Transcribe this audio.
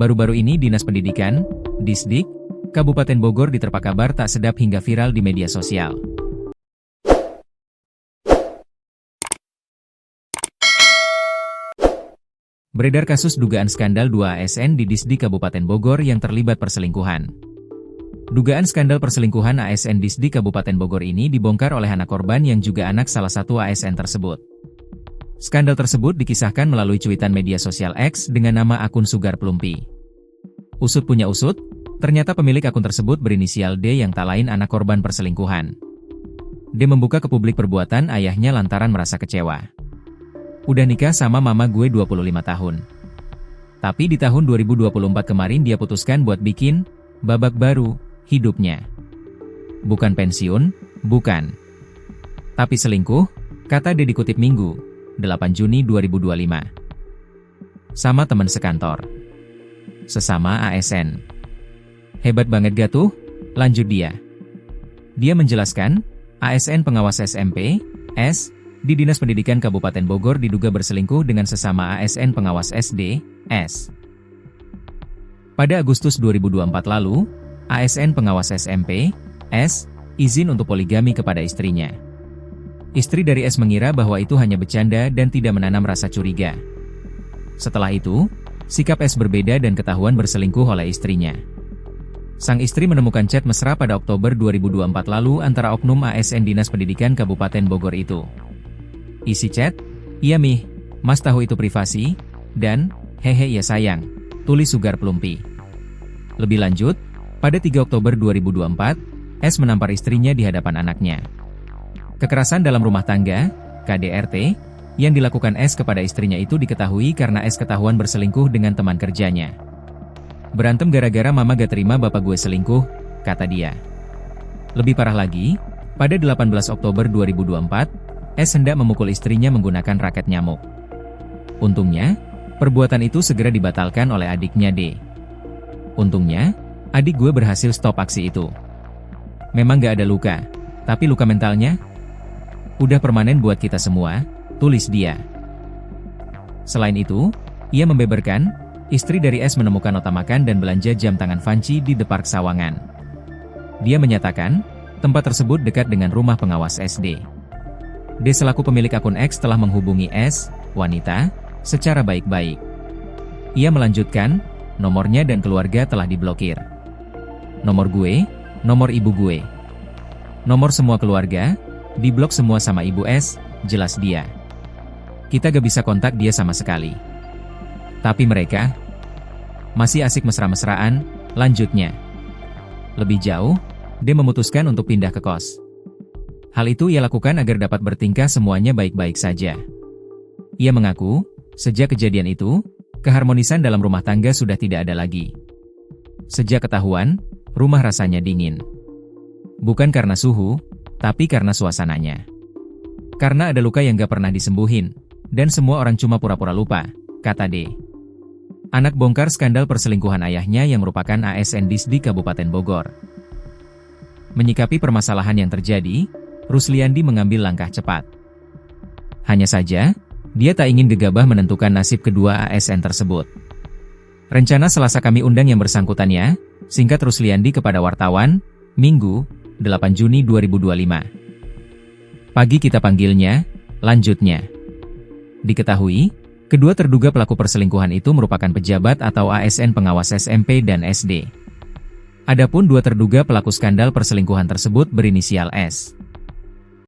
Baru-baru ini Dinas Pendidikan, Disdik, Kabupaten Bogor diterpa kabar tak sedap hingga viral di media sosial. Beredar kasus dugaan skandal 2 ASN di Disdik Kabupaten Bogor yang terlibat perselingkuhan. Dugaan skandal perselingkuhan ASN Disdik Kabupaten Bogor ini dibongkar oleh anak korban yang juga anak salah satu ASN tersebut. Skandal tersebut dikisahkan melalui cuitan media sosial X dengan nama akun Sugar Plumpi. Usut punya usut, ternyata pemilik akun tersebut berinisial D yang tak lain anak korban perselingkuhan. D membuka ke publik perbuatan ayahnya lantaran merasa kecewa. Udah nikah sama mama gue 25 tahun. Tapi di tahun 2024 kemarin dia putuskan buat bikin babak baru hidupnya. Bukan pensiun, bukan. Tapi selingkuh, kata D dikutip Minggu, 8 Juni 2025. Sama teman sekantor. Sesama ASN. Hebat banget gak tuh? Lanjut dia. Dia menjelaskan, ASN pengawas SMP, S, di Dinas Pendidikan Kabupaten Bogor diduga berselingkuh dengan sesama ASN pengawas SD, S. Pada Agustus 2024 lalu, ASN pengawas SMP, S, izin untuk poligami kepada istrinya. Istri dari S mengira bahwa itu hanya bercanda dan tidak menanam rasa curiga. Setelah itu, sikap S berbeda dan ketahuan berselingkuh oleh istrinya. Sang istri menemukan chat mesra pada Oktober 2024 lalu antara oknum ASN Dinas Pendidikan Kabupaten Bogor itu. Isi chat, "Iya mih, mas tahu itu privasi," dan, "Hehe ya sayang," tulis Sugar Plumpi. Lebih lanjut, pada 3 Oktober 2024, S menampar istrinya di hadapan anaknya. Kekerasan dalam rumah tangga, KDRT, yang dilakukan S kepada istrinya itu diketahui karena S ketahuan berselingkuh dengan teman kerjanya. "Berantem gara-gara mama gak terima bapak gue selingkuh," kata dia. Lebih parah lagi, pada 18 Oktober 2024, S hendak memukul istrinya menggunakan raket nyamuk. Untungnya, perbuatan itu segera dibatalkan oleh adiknya D. Untungnya, adik gue berhasil stop aksi itu. "Memang gak ada luka, tapi luka mentalnya udah permanen buat kita semua," tulis dia. Selain itu, ia membeberkan, istri dari S menemukan nota makan dan belanja jam tangan Fanci di Depark Sawangan. Dia menyatakan, tempat tersebut dekat dengan rumah pengawas SD. D selaku pemilik akun X telah menghubungi S, wanita, secara baik-baik. Ia melanjutkan, nomornya dan keluarga telah diblokir. Nomor gue, nomor ibu gue, nomor semua keluarga, diblok semua sama ibu S, jelas dia. Kita gak bisa kontak dia sama sekali. Tapi mereka masih asik mesra-mesraan, lanjutnya. Lebih jauh, D memutuskan untuk pindah ke kos. Hal itu ia lakukan agar dapat bertingkah semuanya baik-baik saja. Ia mengaku, sejak kejadian itu, keharmonisan dalam rumah tangga sudah tidak ada lagi. Sejak ketahuan, rumah rasanya dingin. Bukan karena suhu, tapi karena suasananya. Karena ada luka yang gak pernah disembuhin, dan semua orang cuma pura-pura lupa, kata D. Anak bongkar skandal perselingkuhan ayahnya yang merupakan ASN Disdik Kabupaten Bogor. Menyikapi permasalahan yang terjadi, Rusliandi mengambil langkah cepat. Hanya saja, dia tak ingin gegabah menentukan nasib kedua ASN tersebut. Rencana Selasa kami undang yang bersangkutannya, singkat Rusliandi kepada wartawan, Minggu, 8 Juni 2025. Pagi kita panggilnya, lanjutnya. Diketahui, kedua terduga pelaku perselingkuhan itu merupakan pejabat atau ASN pengawas SMP dan SD. Adapun dua terduga pelaku skandal perselingkuhan tersebut berinisial S.